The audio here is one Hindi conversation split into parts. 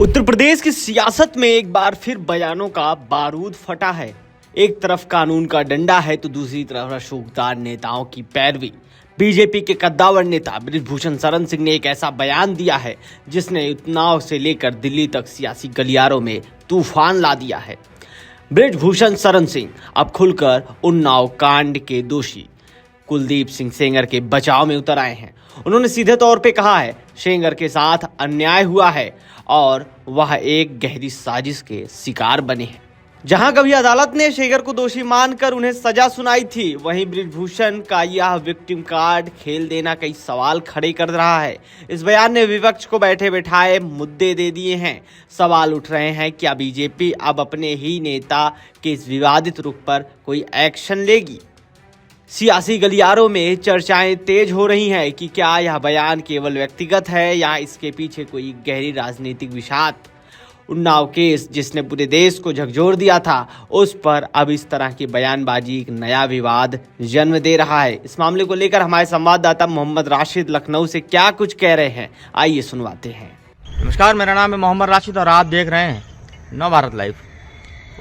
उत्तर प्रदेश की सियासत में एक बार फिर बयानों का बारूद फटा है। एक तरफ कानून का डंडा है तो दूसरी तरफ रसूखदार नेताओं की पैरवी। बीजेपी के कद्दावर नेता बृजभूषण शरण सिंह ने एक ऐसा बयान दिया है जिसने उन्नाव से लेकर दिल्ली तक सियासी गलियारों में तूफान ला दिया है। बृजभूषण शरण सिंह अब खुलकर उन्नाव कांड के दोषी कुलदीप सिंह सेंगर के बचाव में उतर आए हैं। उन्होंने सीधे तौर पे कहा है सेंगर के साथ अन्याय हुआ है और वह एक गहरी साजिश के शिकार बने हैं। जहां कभी अदालत ने सेंगर को दोषी मानकर उन्हें सजा सुनाई थी, वहीं बृजभूषण का यह विक्टिम कार्ड खेल देना कई सवाल खड़े कर रहा है। इस बयान ने विपक्ष को बैठे बैठाए मुद्दे दे दिए हैं। सवाल उठ रहे हैं क्या बीजेपी अब अपने ही नेता के इस विवादित रुख पर कोई एक्शन लेगी। सियासी गलियारों में चर्चाएं तेज हो रही हैं कि क्या यह बयान केवल व्यक्तिगत है या इसके पीछे कोई गहरी राजनीतिक विषाद। उन्नाव केस जिसने पूरे देश को झकझोर दिया था, उस पर अब इस तरह की बयानबाजी एक नया विवाद जन्म दे रहा है। इस मामले को लेकर हमारे संवाददाता मोहम्मद राशिद लखनऊ से क्या कुछ कह रहे हैं, आइए सुनवाते हैं। नमस्कार, मेरा नाम है मोहम्मद राशिद और आप देख रहे हैं नव भारत लाइव।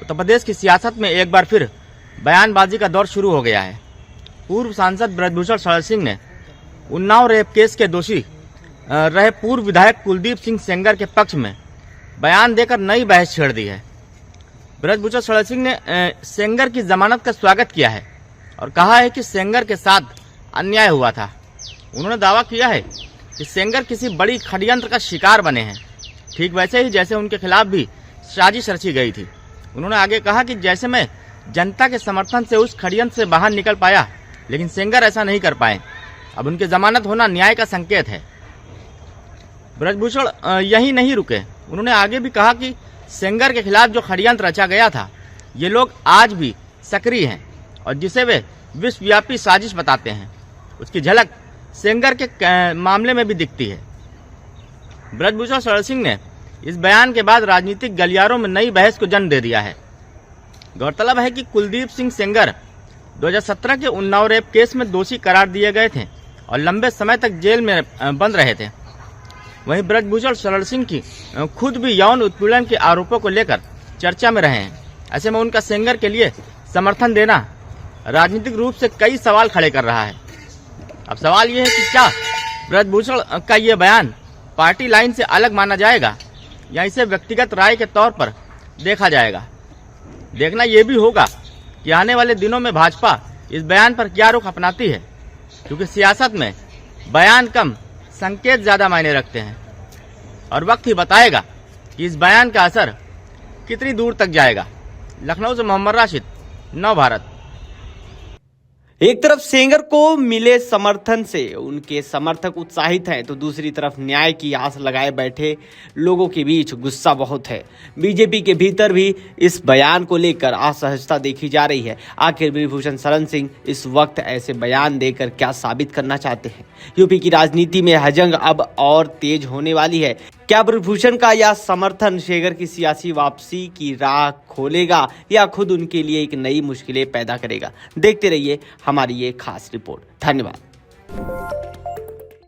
उत्तर प्रदेश की सियासत में एक बार फिर बयानबाजी का दौर शुरू हो गया है। पूर्व सांसद बृजभूषण शरण सिंह ने उन्नाव रेप केस के दोषी रहे पूर्व विधायक कुलदीप सिंह सेंगर के पक्ष में बयान देकर नई बहस छेड़ दी है। बृजभूषण शरण सिंह ने सेंगर की जमानत का स्वागत किया है और कहा है कि सेंगर के साथ अन्याय हुआ था। उन्होंने दावा किया है कि सेंगर किसी बड़ी षड्यंत्र का शिकार बने हैं, ठीक वैसे ही जैसे उनके खिलाफ भी साजिश रची गई थी। उन्होंने आगे कहा कि जैसे मैं जनता के समर्थन से उस षड्यंत्र से बाहर निकल पाया, लेकिन सेंगर ऐसा नहीं कर पाए। अब उनकी जमानत होना न्याय का संकेत है। बृजभूषण यही नहीं रुके, उन्होंने आगे भी कहा कि सेंगर के खिलाफ जो षड्यंत्र रचा गया था, ये लोग आज भी सक्रिय हैं और जिसे वे विश्वव्यापी साजिश बताते हैं, उसकी झलक सेंगर के मामले में भी दिखती है। बृजभूषण शरण सिंह ने इस बयान के बाद राजनीतिक गलियारों में नई बहस को जन्म दे दिया है। गौरतलब है कि कुलदीप सिंह सेंगर 2017 के उन्नाव रेप केस में दोषी करार दिए गए थे और लंबे समय तक जेल में बंद रहे थे। वहीं बृजभूषण शरण सिंह की खुद भी यौन उत्पीड़न के आरोपों को लेकर चर्चा में रहे हैं। ऐसे में उनका सेंगर के लिए समर्थन देना राजनीतिक रूप से कई सवाल खड़े कर रहा है। अब सवाल ये है कि क्या बृजभूषण का ये बयान पार्टी लाइन से अलग माना जाएगा या इसे व्यक्तिगत राय के तौर पर देखा जाएगा। देखना यह भी होगा कि आने वाले दिनों में भाजपा इस बयान पर क्या रुख अपनाती है, क्योंकि सियासत में बयान कम संकेत ज्यादा मायने रखते हैं और वक्त ही बताएगा कि इस बयान का असर कितनी दूर तक जाएगा। लखनऊ से मोहम्मद राशिद, नव भारत। एक तरफ सेंगर को मिले समर्थन से उनके समर्थक उत्साहित हैं तो दूसरी तरफ न्याय की आस लगाए बैठे लोगों के बीच गुस्सा बहुत है। बीजेपी के भीतर भी इस बयान को लेकर असहजता देखी जा रही है। आखिर बृजभूषण शरण सिंह इस वक्त ऐसे बयान देकर क्या साबित करना चाहते हैं। यूपी की राजनीति में हजंग अब और तेज होने वाली है। क्या बृजभूषण का यह समर्थन सेंगर की सियासी वापसी की राह खोलेगा या खुद उनके लिए एक नई मुश्किलें पैदा करेगा। देखते रहिए हमारी ये खास रिपोर्ट। धन्यवाद।